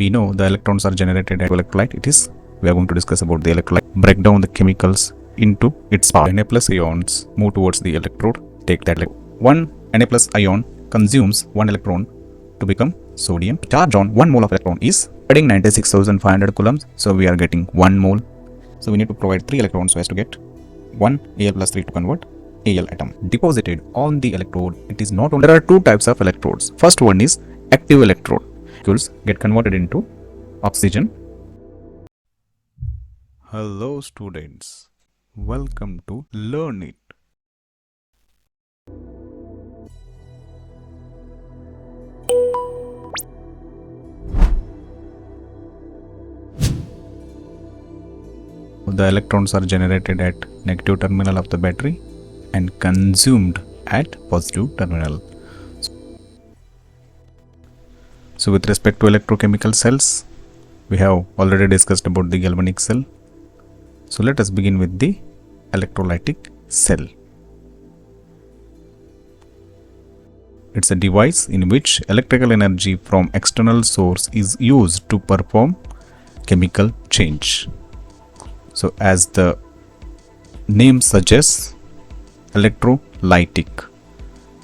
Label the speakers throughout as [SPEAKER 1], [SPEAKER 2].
[SPEAKER 1] We know the electrons are generated at electrolyte. We are going to discuss about the electrolyte, break down the chemicals into its part. Na plus ions move towards the electrode, take that one Na plus ion consumes one electron to become sodium. Charge on 1 mole of electron is adding 96,500 coulombs, so we are getting 1 mole. So we need to provide 3 electrons so as to get 1 Al plus 3 to convert Al atom deposited on the electrode. It is not only, there are two types of electrodes. First one is active electrode. Molecules get converted into oxygen. Hello students, welcome to Learn It. The electrons are generated at negative terminal of the battery and consumed at positive terminal. So with respect to electrochemical cells, we have already discussed about the galvanic cell. So let us begin with the electrolytic cell. It's a device in which electrical energy from external source is used to perform chemical change. So as the name suggests, electrolytic,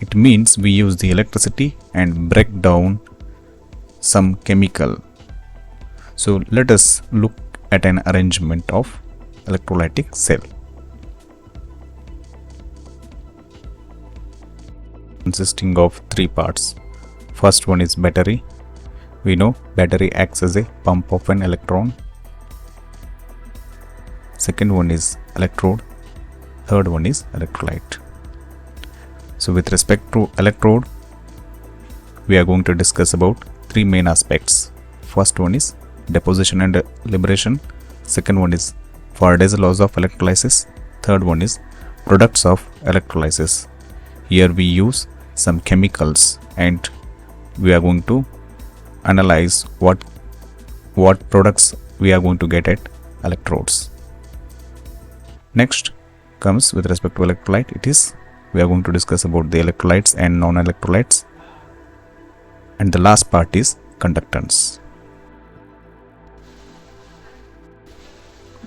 [SPEAKER 1] it means we use the electricity and break down some chemical. So let us look at an arrangement of electrolytic cell. Consisting of 3 parts. First one is battery. We know battery acts as a pump of an electron. Second one is electrode. Third one is electrolyte. So with respect to electrode, we are going to discuss about 3 main aspects. First one is deposition and liberation. Second one is Faraday's laws of electrolysis. Third one is products of electrolysis. Here we use some chemicals and we are going to analyze what products we are going to get at electrodes. Next comes with respect to electrolyte, we are going to discuss about the electrolytes and non-electrolytes, and the last part is conductance.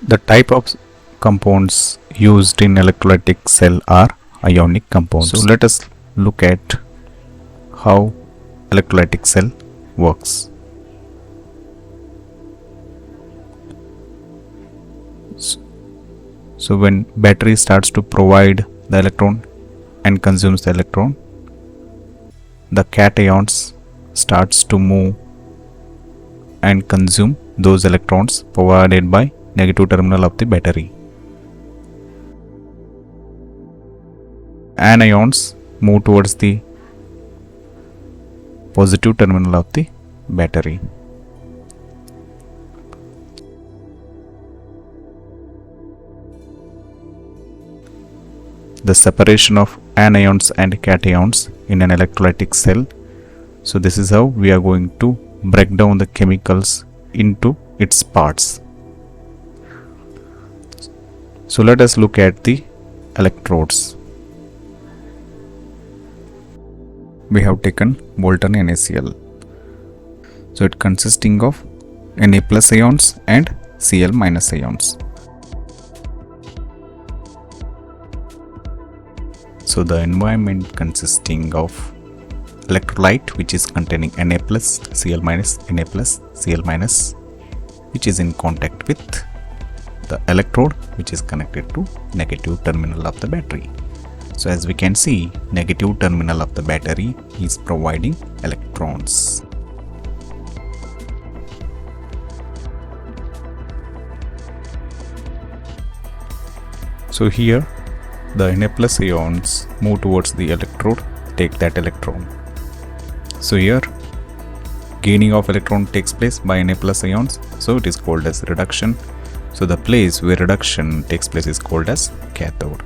[SPEAKER 1] The type of compounds used in electrolytic cell are ionic compounds. So let us look at how electrolytic cell works. So when battery starts to provide the electron and consumes the electron, the cations starts to move and consume those electrons provided by negative terminal of the battery. Anions move towards the positive terminal of the battery. The separation of anions and cations in an electrolytic cell. So this is how we are going to break down the chemicals into its parts. So let us look at the electrodes. We have taken molten NaCl. So it consisting of Na plus ions and Cl minus ions. So the environment consisting of electrolyte, which is containing Na plus, Cl minus, Na plus, Cl minus, which is in contact with the electrode, which is connected to negative terminal of the battery. So as we can see, negative terminal of the battery is providing electrons. So here the Na plus ions move towards the electrode, take that electron. So here gaining of electron takes place by Na plus ions, so it is called as reduction. So the place where reduction takes place is called as cathode.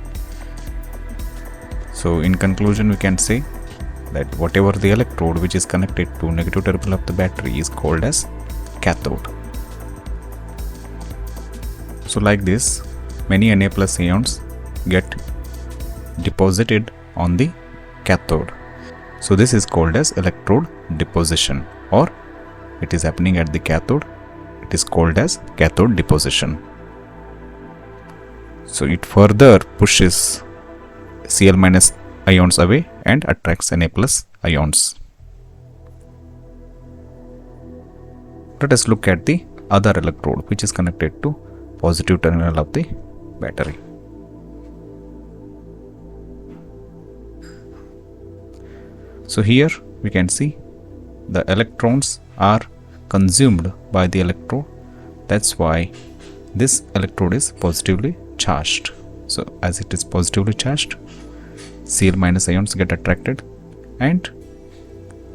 [SPEAKER 1] So in conclusion, we can say that whatever the electrode which is connected to negative terminal of the battery is called as cathode. So like this, many Na plus ions get deposited on the cathode. So this is called as electrode deposition or it is happening at the cathode, it is called as cathode deposition. So it further pushes Cl minus ions away and attracts Na plus ions. Let us look at the other electrode which is connected to positive terminal of the battery. So here we can see the electrons are consumed by the electrode. That's why this electrode is positively charged. So as it is positively charged, Cl minus ions get attracted, and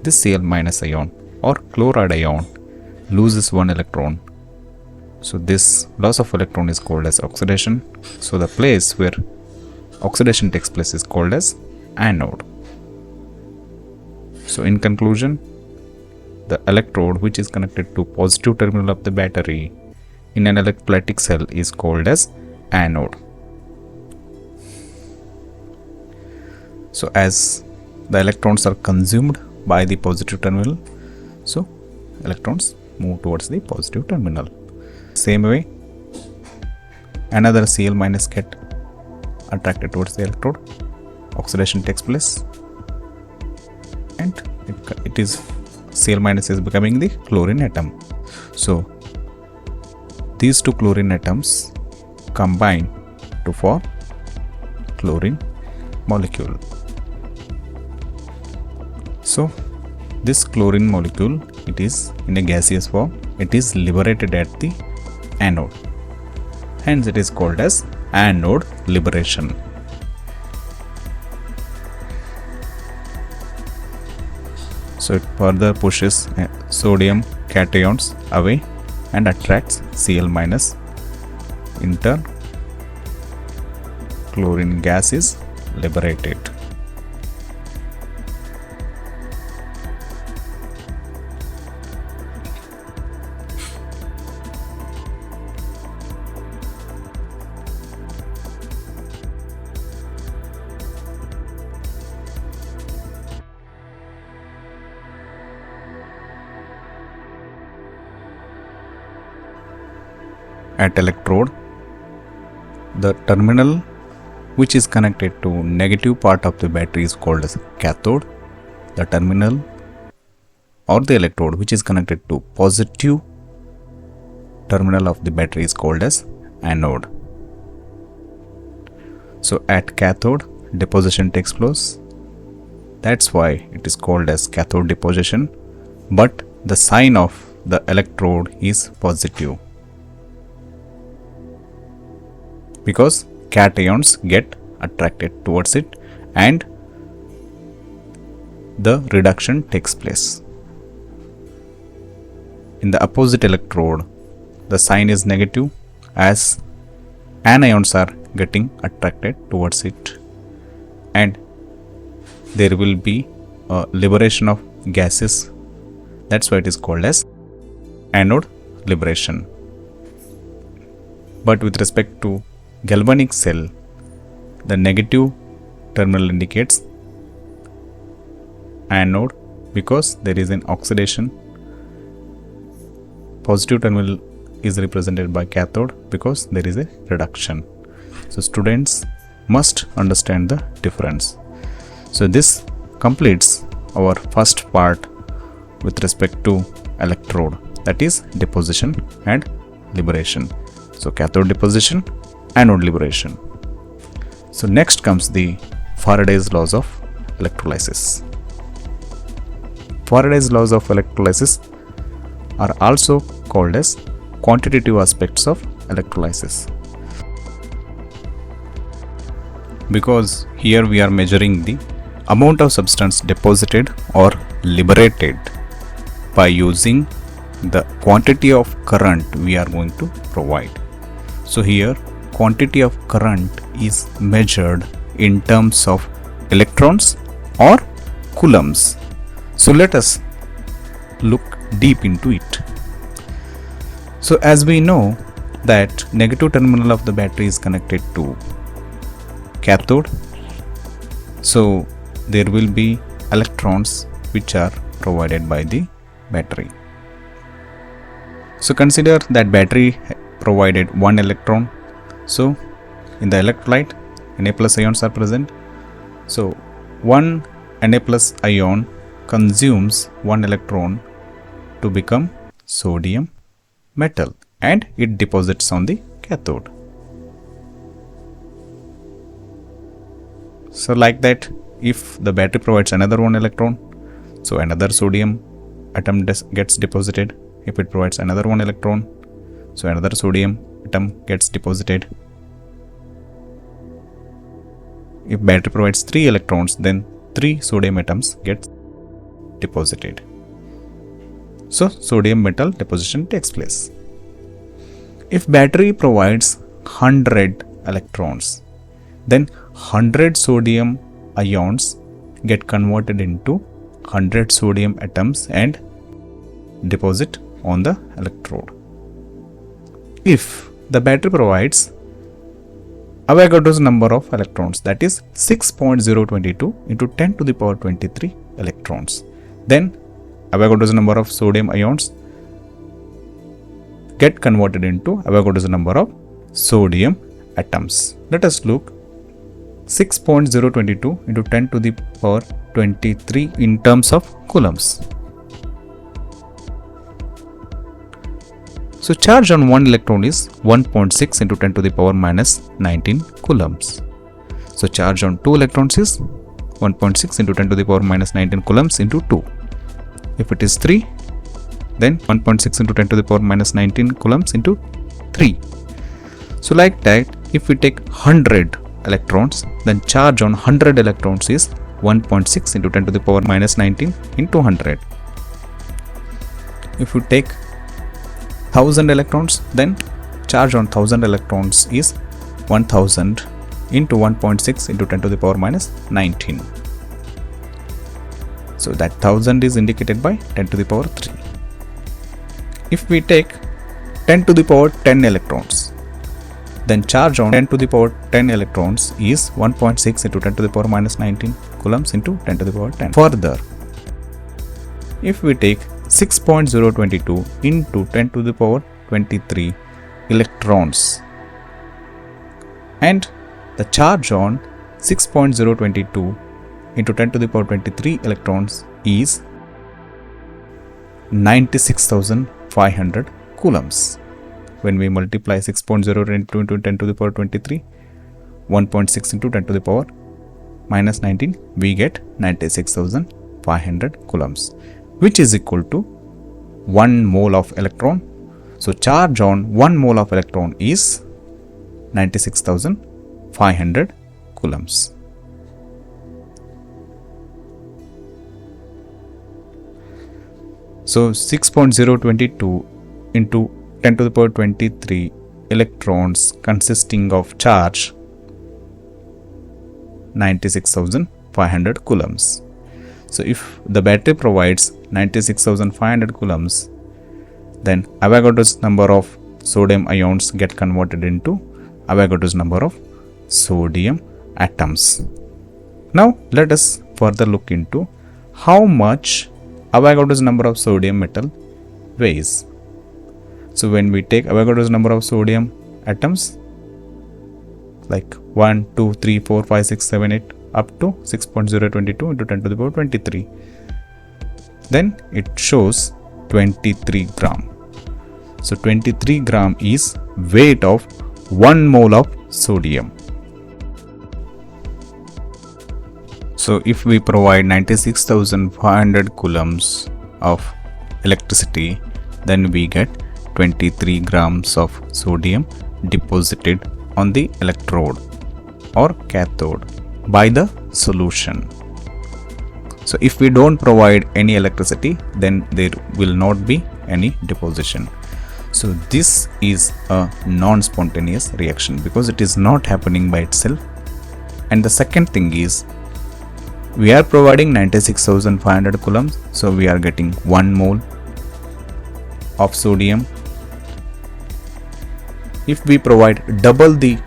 [SPEAKER 1] this Cl minus ion or chloride ion loses one electron. So this loss of electron is called as oxidation. So the place where oxidation takes place is called as anode. So in conclusion, the electrode which is connected to positive terminal of the battery in an electrolytic cell is called as anode. So as the electrons are consumed by the positive terminal, so electrons move towards the positive terminal. Same way, another Cl minus get attracted towards the electrode, oxidation takes place, and it is Cl minus is becoming the chlorine atom. So these two chlorine atoms combine to form chlorine molecule. So this chlorine molecule, it is in a gaseous form, it is liberated at the anode, hence it is called as anode liberation. So it further pushes sodium cations away and attracts Cl minus. In turn, chlorine gas is liberated. At electrode, the terminal which is connected to negative part of the battery is called as cathode. The terminal or the electrode which is connected to positive terminal of the battery is called as anode. So at cathode, deposition takes place. That's why it is called as cathode deposition, but the sign of the electrode is positive, because cations get attracted towards it and the reduction takes place. In the opposite electrode, the sign is negative as anions are getting attracted towards it, and there will be a liberation of gases. That's why it is called as anode liberation. But with respect to galvanic cell, the negative terminal indicates anode because there is an oxidation. Positive terminal is represented by cathode because there is a reduction. So students must understand the difference. So this completes our first part with respect to electrode, that is deposition and liberation. So cathode deposition, anode liberation. So next comes the Faraday's laws of electrolysis. Faraday's laws of electrolysis are also called as quantitative aspects of electrolysis, because here we are measuring the amount of substance deposited or liberated by using the quantity of current we are going to provide. So here quantity of current is measured in terms of electrons or coulombs. So let us look deep into it. So as we know that negative terminal of the battery is connected to cathode, so there will be electrons which are provided by the battery. So consider that battery provided 1 electron. So in the electrolyte, Na plus ions are present. So one Na plus ion consumes 1 electron to become sodium metal and it deposits on the cathode. So like that, if the battery provides another 1 electron, so another sodium atom gets deposited. If it provides another 1 electron, so another sodium atom gets deposited. If battery provides 3 electrons, then 3 sodium atoms get deposited. So sodium metal deposition takes place. If battery provides 100 electrons, then 100 sodium ions get converted into 100 sodium atoms and deposit on the electrode. If the battery provides Avogadro's number of electrons, that is 6.022 into 10 to the power 23 electrons, then Avogadro's number of sodium ions get converted into Avogadro's number of sodium atoms. Let us look 6.022 into 10 to the power 23 in terms of coulombs. So charge on one electron is 1.6 into 10 to the power minus 19 coulombs. So charge on two electrons is 1.6 into 10 to the power minus 19 coulombs into 2. If it is 3, then 1.6 into 10 to the power minus 19 coulombs into 3. So like that, if we take 100 electrons, then charge on 100 electrons is 1.6 into 10 to the power minus 19 into 100. If you take 1000 electrons, then charge on 1000 electrons is 1000 into 1.6 into 10 to the power minus 19. So that 1000 is indicated by 10 to the power 3. If we take 10 to the power 10 electrons, then charge on 10 to the power 10 electrons is 1.6 into 10 to the power minus 19 coulombs into 10 to the power 10. Further, if we take 6.022 into 10 to the power 23 electrons and the charge on 6.022 into 10 to the power 23 electrons is 96,500 coulombs. When we multiply 6.022 into 10 to the power 23, 1.6 into 10 to the power minus 19, we get 96,500 coulombs, which is equal to 1 mole of electron. So charge on 1 mole of electron is 96,500 coulombs. So 6.022 into 10 to the power 23 electrons consisting of charge 96,500 coulombs. So if the battery provides 96,500 coulombs, then Avogadro's number of sodium ions get converted into Avogadro's number of sodium atoms. Now let us further look into how much Avogadro's number of sodium metal weighs. So when we take Avogadro's number of sodium atoms, like 1, 2, 3, 4, 5, 6, 7, 8 up to 6.022 into 10 to the power 23, then it shows 23 gram. So 23 gram is weight of 1 mole of sodium. So if we provide 96,500 coulombs of electricity, then we get 23 grams of sodium deposited on the electrode or cathode by the solution. So if we don't provide any electricity, then there will not be any deposition. So this is a non-spontaneous reaction because it is not happening by itself. And the second thing is, we are providing 96,500 coulombs, so we are getting 1 mole of sodium. If we provide double the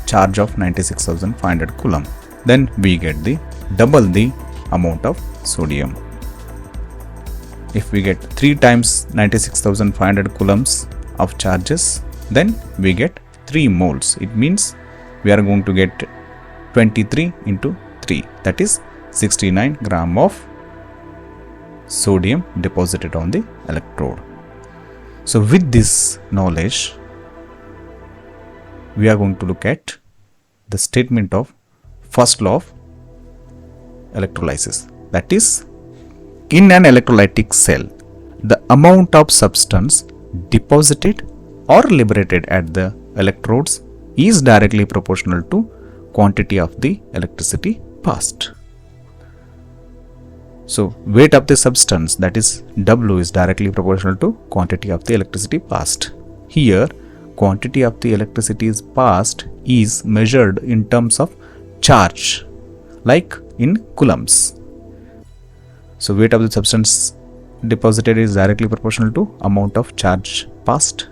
[SPEAKER 1] charge of 96,500 coulomb, then we get the double the amount of sodium. if we get 3 times 96,500 coulombs of charges, then we get 3 moles. It means we are going to get 23 into 3, that is 69 gram of sodium deposited on the electrode. So with this knowledge, we are going to look at the statement of first law of electrolysis. That is, in an electrolytic cell, the amount of substance deposited or liberated at the electrodes is directly proportional to quantity of the electricity passed. So weight of the substance, that is W, is directly proportional to quantity of the electricity passed. Here quantity of the electricity is passed is measured in terms of charge, like in coulombs. So weight of the substance deposited is directly proportional to amount of charge passed.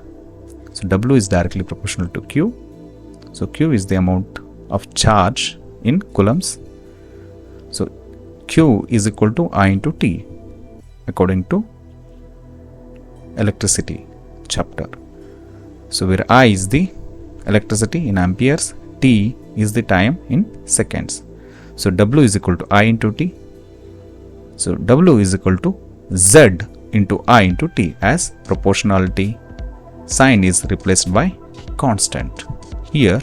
[SPEAKER 1] So W is directly proportional to Q. So Q is the amount of charge in coulombs. So Q is equal to I into T according to electricity chapter. So where I is the electricity in amperes, T is the time in seconds. So W is equal to I into T. So W is equal to Z into I into T, as proportionality sign is replaced by constant. Here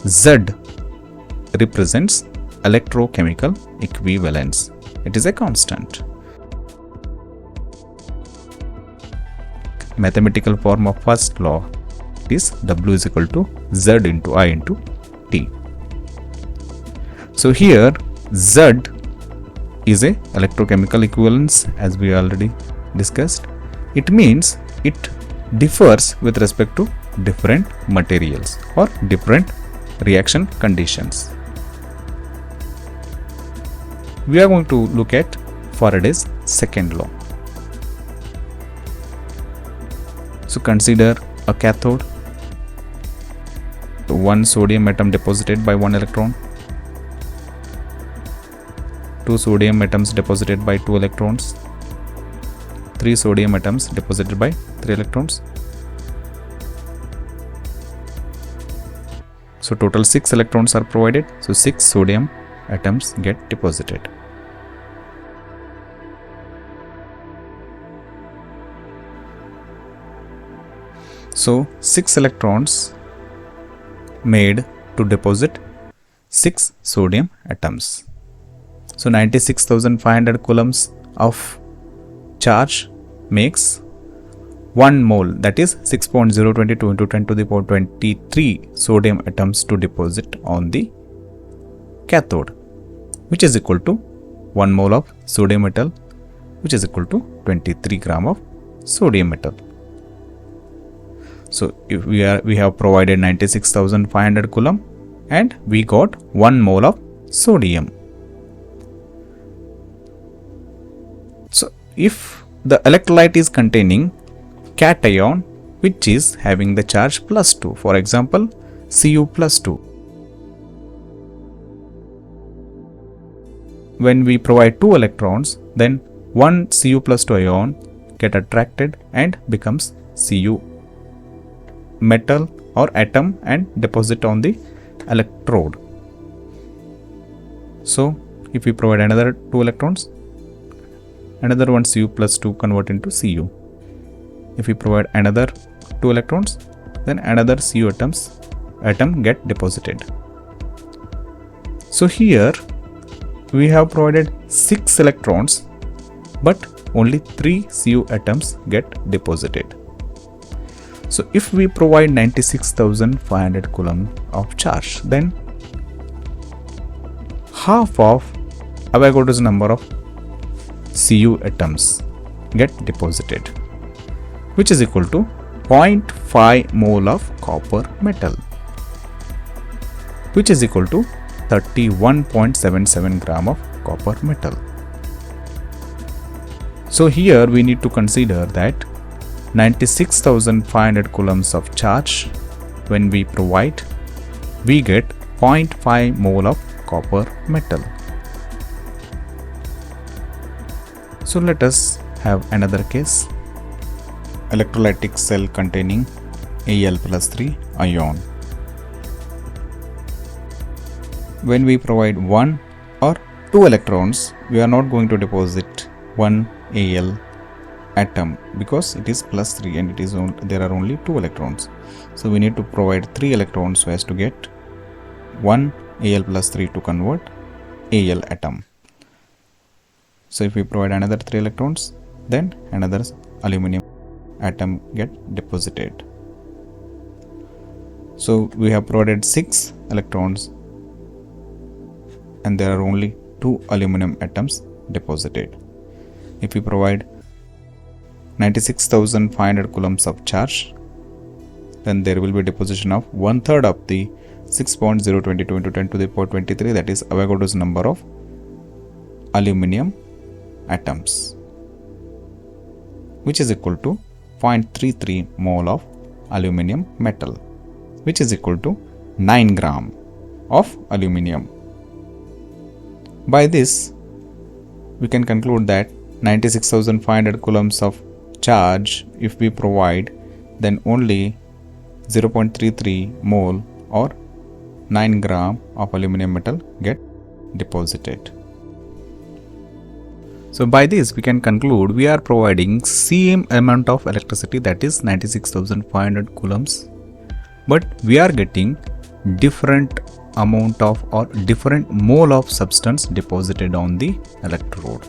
[SPEAKER 1] Z represents electrochemical equivalence. It is a constant. Mathematical form of first law is W is equal to Z into I into T. So here Z is a electrochemical equivalence, as we already discussed. It means it differs with respect to different materials or different reaction conditions. We are going to look at Faraday's second law. So consider a cathode, one sodium atom deposited by 1 electron, 2 sodium atoms deposited by 2 electrons, 3 sodium atoms deposited by 3 electrons. So total 6 electrons are provided. So 6 sodium atoms get deposited. So 6 electrons made to deposit 6 sodium atoms. So 96,500 coulombs of charge makes 1 mole, that is 6.022 into 10 to the power 23 sodium atoms to deposit on the cathode, which is equal to 1 mole of sodium metal, which is equal to 23 gram of sodium metal. So if we have provided 96,500 coulomb and we got 1 mole of sodium. So if the electrolyte is containing cation which is having the charge +2, for example Cu +2, when we provide 2 electrons, then one Cu +2 ion get attracted and becomes Cu metal or atom and deposit on the electrode. So if we provide another 2 electrons, another one Cu +2 convert into Cu. If we provide another 2 electrons, then another Cu atom get deposited. So here we have provided 6 electrons, but only 3 Cu atoms get deposited. So if we provide 96,500 coulomb of charge, then half of Avogadro's number of Cu atoms get deposited, which is equal to 0.5 mole of copper metal, which is equal to 31.77 gram of copper metal. So here we need to consider that 96,500 coulombs of charge, when we provide, we get 0.5 mole of copper metal. So let us have another case. Electrolytic cell containing Al+3 ion. When we provide 1 or 2 electrons, we are not going to deposit one Al atom because it is +3 and there are only 2 electrons. So we need to provide 3 electrons so as to get 1 Al+3 to convert Al atom. So if we provide another 3 electrons, then another aluminum atom get deposited. So we have provided 6 electrons and there are only 2 aluminum atoms deposited. If we provide 96,500 coulombs of charge, then there will be deposition of 1/3 of the 6.022 into 10 to the power 23, that is Avogadro's number of aluminum atoms, which is equal to 0.33 mole of aluminum metal, which is equal to 9 gram of aluminum. By this, we can conclude that 96,500 coulombs of charge, if we provide, then only 0.33 mole or 9 gram of aluminum metal get deposited. So by this we can conclude we are providing same amount of electricity, that is 96,500 coulombs, but we are getting different amount of or different mole of substance deposited on the electrode.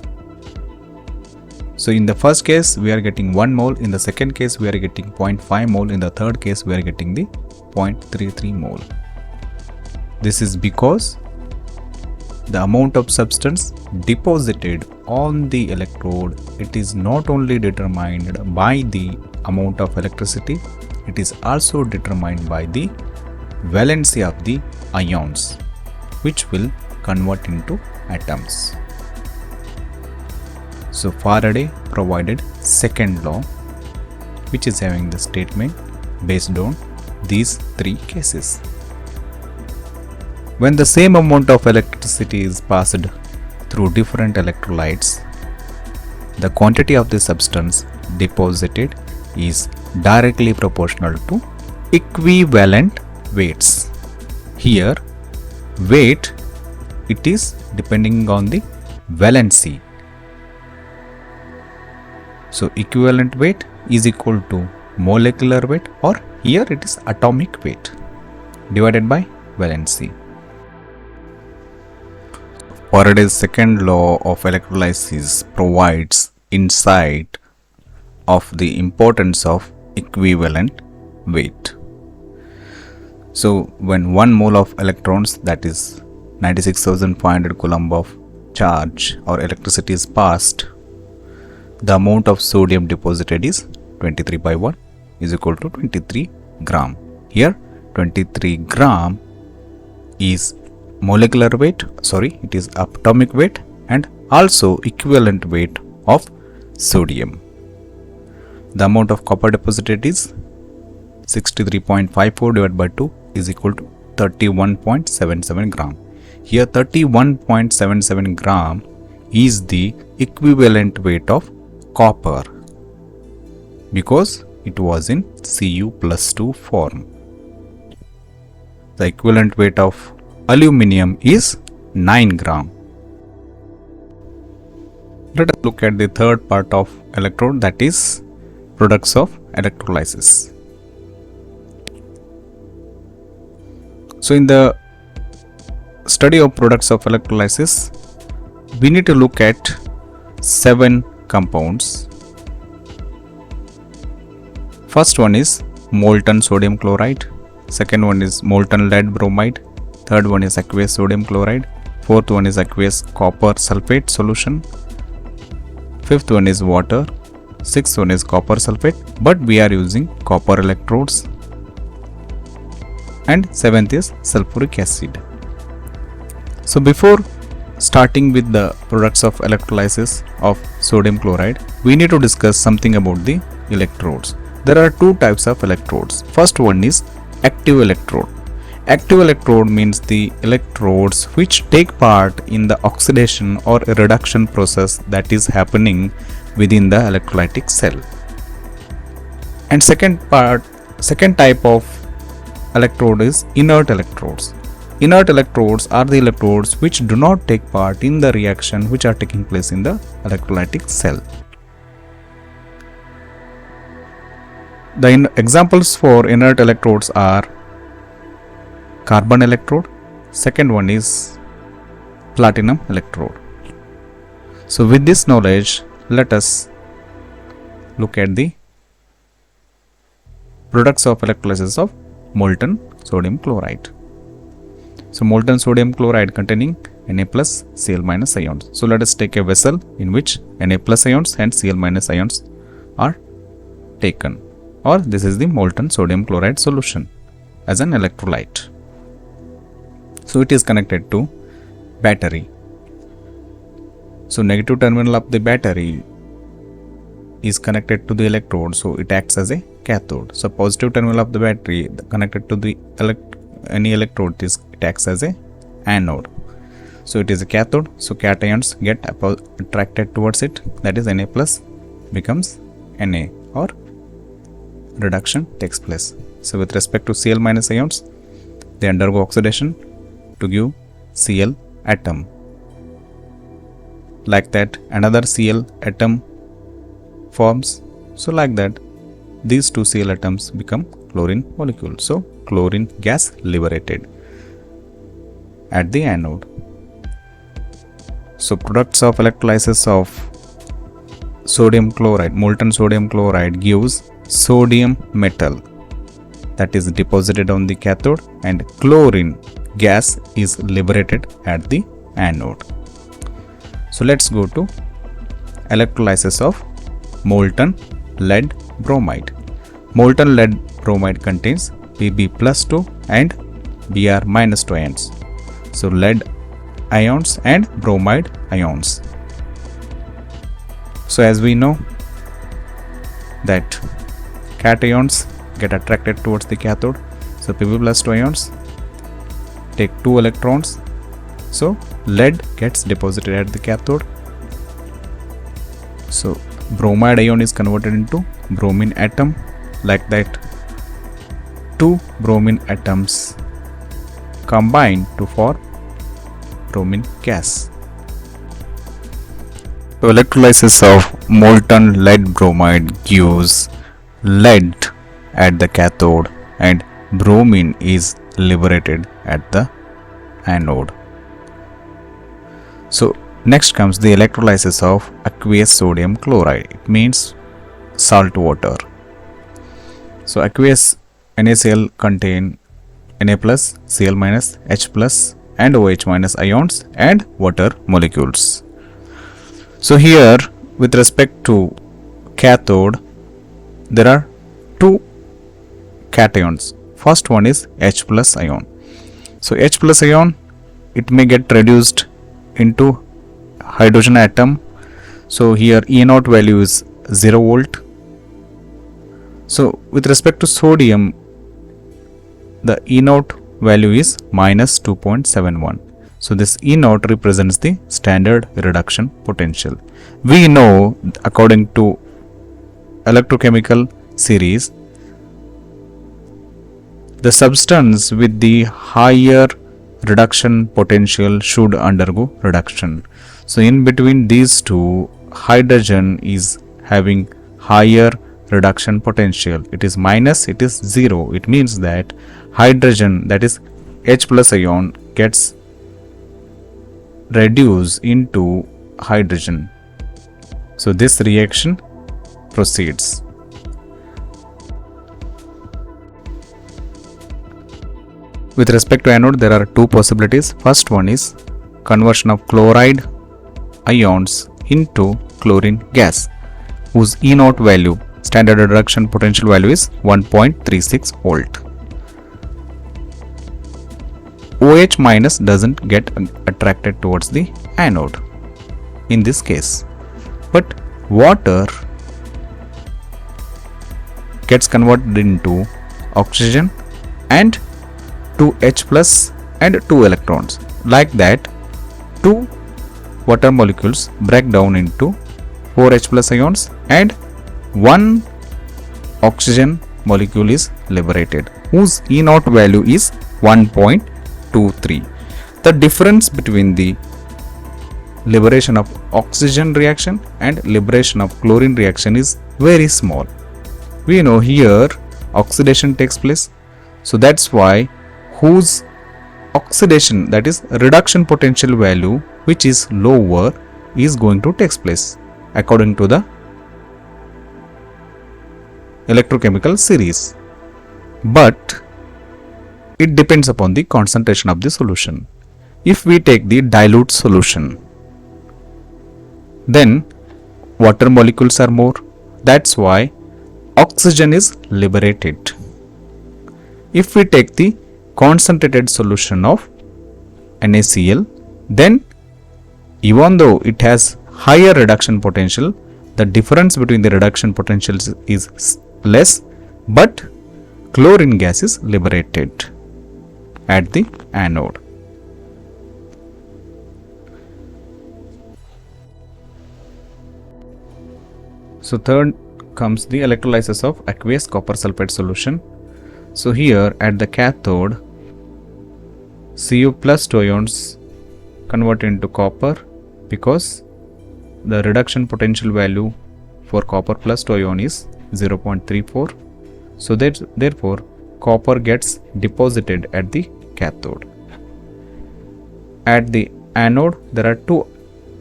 [SPEAKER 1] So in the first case we are getting 1 mole, in the second case we are getting 0.5 mole, in the third case we are getting the 0.33 mole. This is because the amount of substance deposited on the electrode, it is not only determined by the amount of electricity, it is also determined by the valency of the ions, which will convert into atoms. So Faraday provided second law, which is having the statement based on these 3 cases. When the same amount of electricity is passed through different electrolytes, the quantity of the substance deposited is directly proportional to equivalent weights. Here, weight, it is depending on the valency. So equivalent weight is equal to molecular weight, or here it is atomic weight divided by valency. Faraday's second law of electrolysis provides insight of the importance of equivalent weight. So when 1 mole of electrons, that is 96,500 coulomb of charge or electricity is passed, the amount of sodium deposited is 23/1 is equal to 23 gram. Here 23 gram is molecular weight, it is atomic weight and also equivalent weight of sodium. The amount of copper deposited is 63.54 divided by 2 is equal to 31.77 gram. Here 31.77 gram is the equivalent weight of copper because it was in Cu+2 form. The equivalent weight of aluminum is 9 gram. Let us look at the third part of electrode, that is products of electrolysis. So in the study of products of electrolysis, we need to look at 7 compounds. First one is molten sodium chloride, second one is molten lead bromide, third one is aqueous sodium chloride, fourth one is aqueous copper sulfate solution, fifth one is water, sixth one is copper sulfate, but we are using copper electrodes, and seventh is sulfuric acid. So before starting with the products of electrolysis of sodium chloride, we need to discuss something about the electrodes. There are 2 types of electrodes. First one is active electrode. Active electrode means the electrodes which take part in the oxidation or reduction process that is happening within the electrolytic cell. And second type of electrode is inert electrodes. Inert electrodes are the electrodes which do not take part in the reaction which are taking place in the electrolytic cell. The examples for inert electrodes are carbon electrode, second one is platinum electrode. So with this knowledge, let us look at the products of electrolysis of molten sodium chloride. So molten sodium chloride containing Na plus Cl minus ions. So let us take a vessel in which Na plus ions and Cl minus ions are taken, or this is the molten sodium chloride solution as an electrolyte. So it is connected to battery. So negative terminal of the battery is connected to the electrode, so it acts as a cathode. So positive terminal of the battery connected to the any electrode, it acts as a anode. So it is a cathode, so cations get attracted towards it, that is Na plus becomes Na, or reduction takes place. So with respect to Cl minus ions, they undergo oxidation to give Cl atom. Like that another Cl atom forms. So like that these two Cl atoms become chlorine molecule. So chlorine gas liberated at the anode. So products of electrolysis of sodium chloride, molten sodium chloride gives sodium metal that is deposited on the cathode, and chlorine gas is liberated at the anode. So let's go to electrolysis of molten lead bromide. Molten lead bromide contains Pb plus 2 and Br minus 2 ions. So lead ions and bromide ions. So as we know that cations get attracted towards the cathode. So Pb plus 2 ions take 2 electrons. So lead gets deposited at the cathode. So bromide ion is converted into bromine atom. Like that 2 bromine atoms combine to form bromine gas. So electrolysis of molten lead bromide gives lead at the cathode and bromine is liberated at the anode. So next comes the electrolysis of aqueous sodium chloride. It means salt water. So aqueous NaCl contain Na plus, Cl minus, H plus and OH minus ions and water molecules. So here with respect to cathode, there are 2 cations. First one is H plus ion. So H plus ion, it may get reduced into hydrogen atom. So here E naught value is 0 volt. So with respect to sodium, the E naught value is minus 2.71. So this E naught represents the standard reduction potential. We know according to electrochemical series, the substance with the higher reduction potential should undergo reduction. So in between these two, hydrogen is having higher reduction potential. It is minus, it is 0. It means that hydrogen, that is H plus ion, gets reduced into hydrogen. So this reaction proceeds. With respect to anode, there are 2 possibilities. First one is conversion of chloride ions into chlorine gas, whose E naught value, standard reduction potential value, is 1.36 volt. OH minus doesn't get attracted towards the anode in this case, but water gets converted into oxygen and 2 H plus and 2 electrons. Like that, 2 water molecules break down into 4 H plus ions and 1 oxygen molecule is liberated, whose E naught value is 1.23. The difference between the liberation of oxygen reaction and liberation of chlorine reaction is very small. We know here oxidation takes place, so that's why whose oxidation, that is reduction potential value, which is lower, is going to take place according to the electrochemical series. But it depends upon the concentration of the solution. If we take the dilute solution, then water molecules are more, that's why oxygen is liberated. If we take the concentrated solution of NaCl, then even though it has higher reduction potential, the difference between the reduction potentials is less, but chlorine gas is liberated at the anode. So third comes the electrolysis of aqueous copper sulfate solution. So here at the cathode, Cu plus 2 ions convert into copper because the reduction potential value for copper plus 2 ion is 0.34. So therefore copper gets deposited at the cathode. At the anode there are 2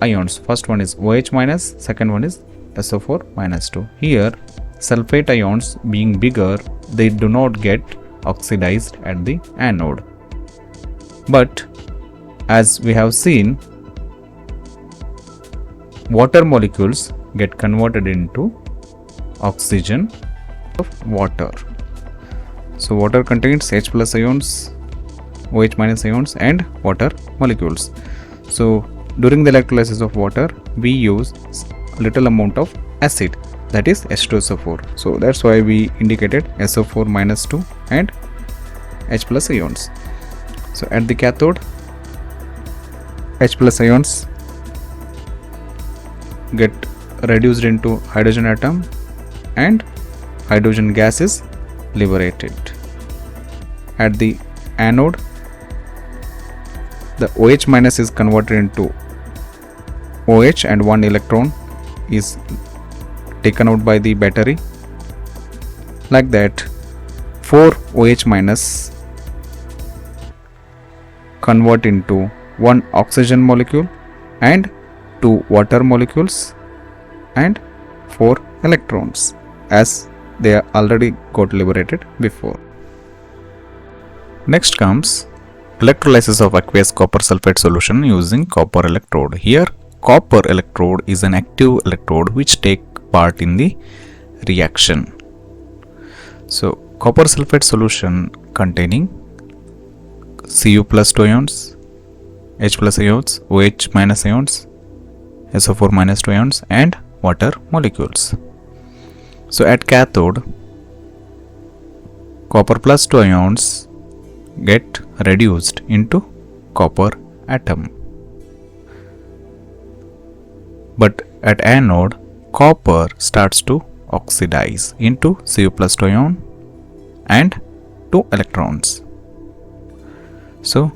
[SPEAKER 1] ions. First one is OH minus, second one is SO4 minus 2. Here sulfate ions being bigger, they do not get oxidized at the anode. But as we have seen, water molecules get converted into oxygen of water. So water contains H plus ions, OH minus ions and water molecules. So during the electrolysis of water, we use little amount of acid, that is H2SO4. So that's why we indicated SO4 minus 2 and H plus ions. So at the cathode, H plus ions get reduced into hydrogen atom and hydrogen gas is liberated. At the anode, the OH minus is converted into OH and 1 electron is taken out by the battery. Like that, 4 OH minus convert into 1 oxygen molecule and 2 water molecules and 4 electrons, as they already got liberated before. Next comes electrolysis of aqueous copper sulfate solution using copper electrode. Here copper electrode is an active electrode which take part in the reaction. So copper sulfate solution containing Cu plus 2 ions, H plus ions, OH minus ions, SO4 minus 2 ions and water molecules. So at cathode, copper plus 2 ions get reduced into copper atom. But at anode, copper starts to oxidize into Cu plus 2 ion and 2 electrons. So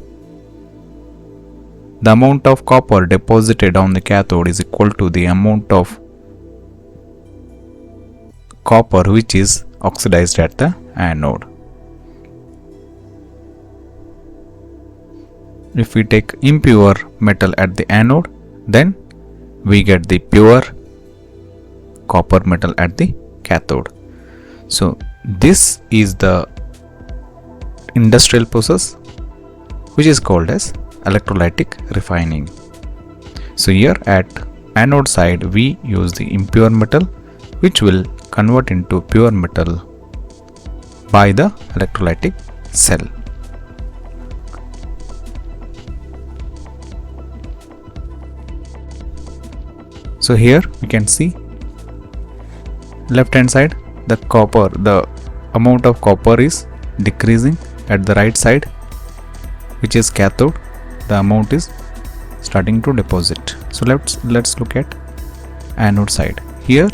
[SPEAKER 1] the amount of copper deposited on the cathode is equal to the amount of copper which is oxidized at the anode. If we take impure metal at the anode, then we get the pure copper metal at the cathode. So this is the industrial process which is called as electrolytic refining. So here at anode side we use the impure metal which will convert into pure metal by the electrolytic cell. So here we can see left hand side the amount of copper is decreasing. At the right side which is cathode, the amount is starting to deposit. So let's look at anode side. Here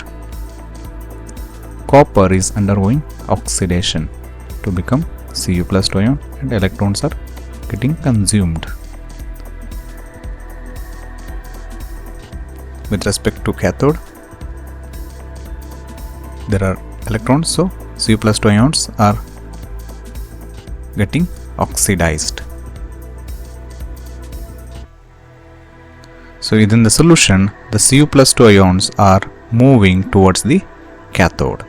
[SPEAKER 1] copper is undergoing oxidation to become Cu plus 2 ion, and electrons are getting consumed. With respect to cathode, there are electrons, so Cu plus 2 ions are getting oxidized. So within the solution, the Cu plus 2 ions are moving towards the cathode.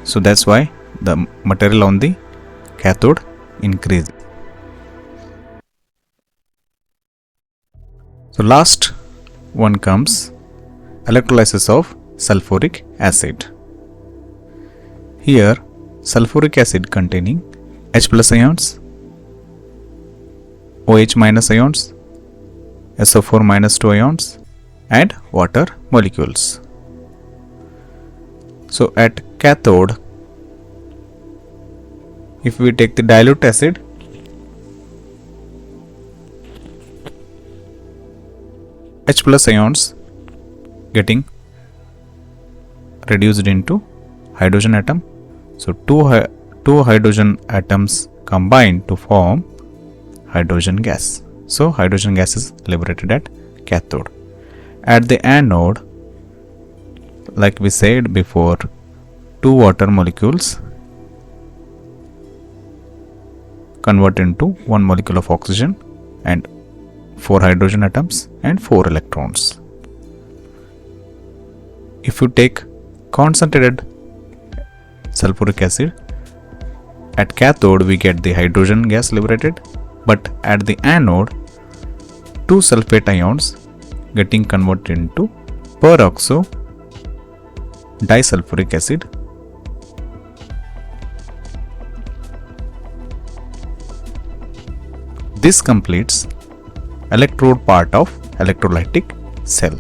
[SPEAKER 1] So that's why the material on the cathode increases. So last one comes electrolysis of sulfuric acid. Here sulfuric acid containing H plus ions, OH minus ions, SO4 minus 2 ions and water molecules. So at cathode, if we take the dilute acid, H plus ions getting reduced into hydrogen atom. So two hydrogen atoms combine to form hydrogen gas. So hydrogen gas is liberated at cathode. At the anode, like we said before, two water molecules convert into one molecule of oxygen and 4 hydrogen atoms and 4 electrons. If you take concentrated sulfuric acid, at cathode we get the hydrogen gas liberated, but at the anode, 2 sulfate ions getting converted into peroxo disulfuric acid. This completes electrode part of electrolytic cell.